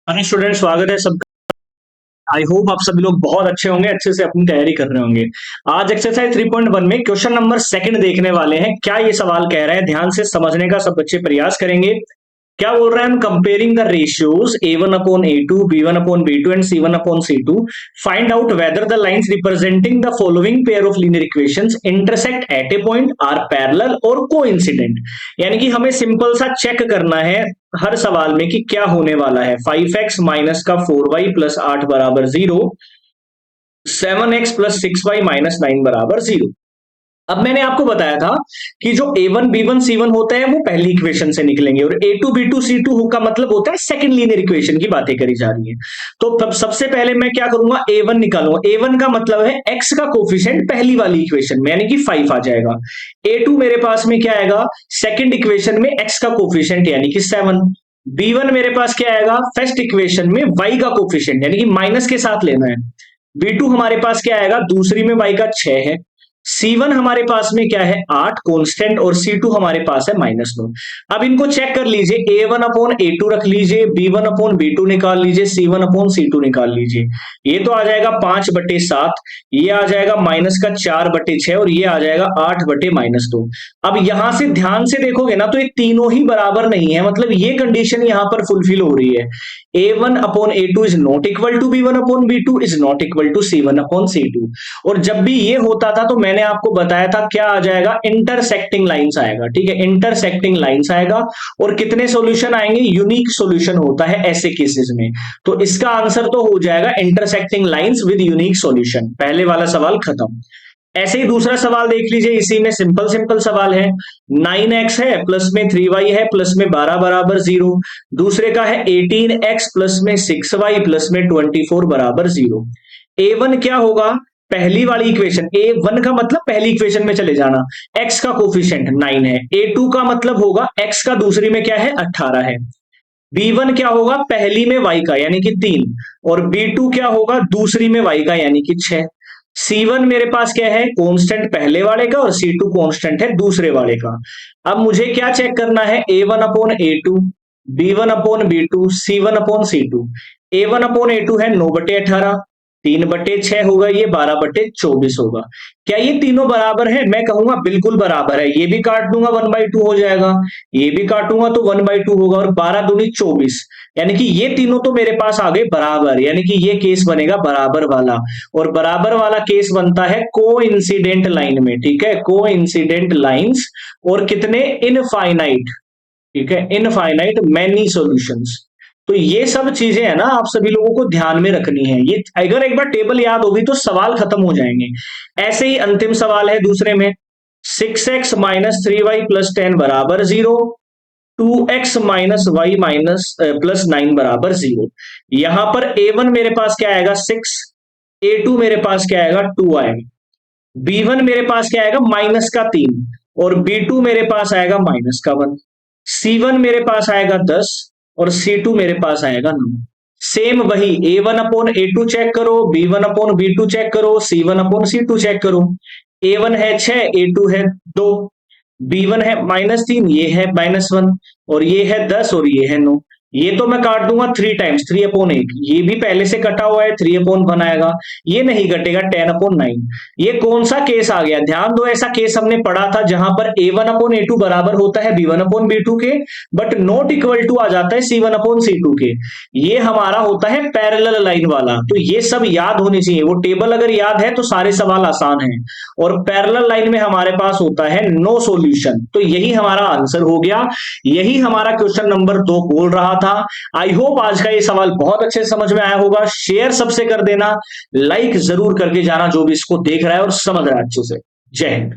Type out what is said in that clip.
अरे स्टूडेंट, स्वागत है सबका। आई होप आप सभी लोग बहुत अच्छे होंगे, अच्छे से अपनी तैयारी कर रहे होंगे। आज एक्सरसाइज 3.1 में क्वेश्चन नंबर सेकंड देखने वाले हैं। क्या ये सवाल कह रहा है, ध्यान से समझने का सब बच्चे प्रयास करेंगे। क्या बोल रहा है, हम comparing the ratios a1 upon a2, b1 upon b2 and c1 upon c2, find out whether the lines representing the following pair of linear equations intersect at a point, are parallel और coincident. यानी कि हमें simple सा check करना है हर सवाल में कि क्या होने वाला है। 5x माइनस का 4y प्लस 8 बराबर 0, 7x प्लस 6y माइनस 9 बराबर 0। अब मैंने आपको बताया था कि जो a1 b1 c1 होता है वो पहली इक्वेशन से निकलेंगे, और a2 b2 c2 का मतलब होता है सेकंड लीनियर इक्वेशन की बातें करी जा रही है। तो सबसे पहले मैं क्या करूंगा, a1 निकालूंगा। a1 का मतलब है x का कोफिशिएंट पहली वाली इक्वेशन में, यानी कि 5 आ जाएगा। a2 मेरे पास में क्या आएगा, सेकंड इक्वेशन में x का कोफिशिएंट यानी कि 7। b1 मेरे पास क्या आएगा, फर्स्ट इक्वेशन में y का कोफिशिएंट यानी कि माइनस के साथ लेना है। b2 हमारे पास क्या आएगा, दूसरी में y का 6 है। C1 हमारे पास में क्या है, 8 कांस्टेंट, और C2 हमारे पास है -2। अब इनको चेक कर लीजिए, A1 अपॉन A2 रख लीजिए, B1 अपॉन B2 निकाल लीजिए, C1 अपॉन C2 निकाल लीजिए। ये तो आ जाएगा 5/7, ये आ जाएगा माइनस का 4/6, और ये आ जाएगा 8/-2। अब यहां से ध्यान से देखोगे ना तो ये तीनों ही बराबर नहीं है, मतलब ये कंडीशन यहां पर फुलफिल हो रही है। A1 upon A2 is not equal to B1 upon B2 is not equal to C1 upon C2। और जब भी ये होता था तो मैंने आपको बताया था क्या आ जाएगा, इंटरसेक्टिंग लाइंस आएगा। ठीक है, इंटरसेक्टिंग लाइंस आएगा। और कितने सॉल्यूशन आएंगे, यूनिक सॉल्यूशन होता है ऐसे केसेस में। तो इसका आंसर तो हो जाएगा intersecting lines with unique solution. पहले वाला सवाल खत्म। ऐसे ही दूसरा सवाल देख लीजिए, इसी में सिंपल सिंपल सवाल है। 9x है, प्लस में 3y है, प्लस में 12 बराबर 0। दूसरे का है 18x प्लस में 6y प्लस में 24 बराबर 0। a1 क्या होगा, पहली वाली इक्वेशन, a1 का मतलब पहली इक्वेशन में चले जाना, x का कोफिशिएंट 9 है। a2 का मतलब होगा x का दूसरी में क्या है, 18 है। b1 क्या होगा, पहली में y का यानी कि 3, और b2 क्या होगा, दूसरी में y का यानी कि 6। C1 मेरे पास क्या है, कांस्टेंट पहले वाले का, और C2 कांस्टेंट है दूसरे वाले का। अब मुझे क्या चेक करना है, A1 upon A2, B1 upon B2, C1 upon C2। A1 upon A2 है 9/18, 3/6 होगा, ये 12/24 होगा। क्या ये तीनों बराबर है, मैं कहूंगा बिल्कुल बराबर है। ये भी काट दूंगा 1/2 हो जाएगा, ये भी काटूंगा तो 1/2 होगा, और 12 दूनी 24, यानी कि ये तीनों तो मेरे पास आ गए बराबर, यानी कि ये केस बनेगा बराबर वाला। और बराबर वाला केस बनता है कोइंसिडेंट लाइन में। ठीक है, कोइंसिडेंट लाइंस, और कितने, इनफाइनाइट। ठीक है, इनफाइनाइट मैनी सॉल्यूशंस। तो ये सब चीजें है ना, आप सभी लोगों को ध्यान में रखनी है। ये अगर एक बार टेबल याद होगी तो सवाल खत्म हो जाएंगे। ऐसे ही अंतिम सवाल है दूसरे में, 6x माइनस 3y प्लस 10 बराबर 0, 2x minus Y minus plus 9 बराबर 0। यहां पर a1 मेरे पास क्या आएगा, 6, a2 मेरे पास क्या आएगा, 2 आएगा, b1 मेरे पास क्या आएगा, माइनस का 3, और b2 मेरे पास आएगा माइनस का 1। C1 मेरे पास आएगा 10, और C2 मेरे पास आएगा 9। सेम वही, A1 अपॉन A2 चेक करो, B1 अपॉन B2 चेक करो, C1 अपॉन C2 चेक करो। A1 है 6, A2 है 2, B1 है -3, ये है -1, और ये है 10, और ये है 9। ये तो मैं काट दूंगा 3 टाइम्स, 3/8। ये भी पहले से कटा हुआ है, 3/1 आएगा। ये नहीं कटेगा, 10/9। ये कौन सा केस आ गया, ध्यान दो। ऐसा केस हमने पढ़ा था जहां पर A1 अपॉन A2 बराबर होता है B1 अपॉन B2 के, बट नॉट इक्वल टू आ जाता है C1 अपॉन C2 के। ये हमारा होता है पैरेलल लाइन वाला। तो ये सब याद होनी चाहिए, वो टेबल अगर याद है तो सारे सवाल आसान हैं। और पैरेलल लाइन में हमारे पास होता है नो सॉल्यूशन। तो यही हमारा आंसर हो गया, यही हमारा क्वेश्चन नंबर 2 बोल रहा था। आई होप आज का ये सवाल बहुत अच्छे समझ में आया होगा। शेयर सबसे कर देना, लाइक जरूर करके जाना जो भी इसको देख रहा है और समझ रहा है अच्छे से। जय हिंद।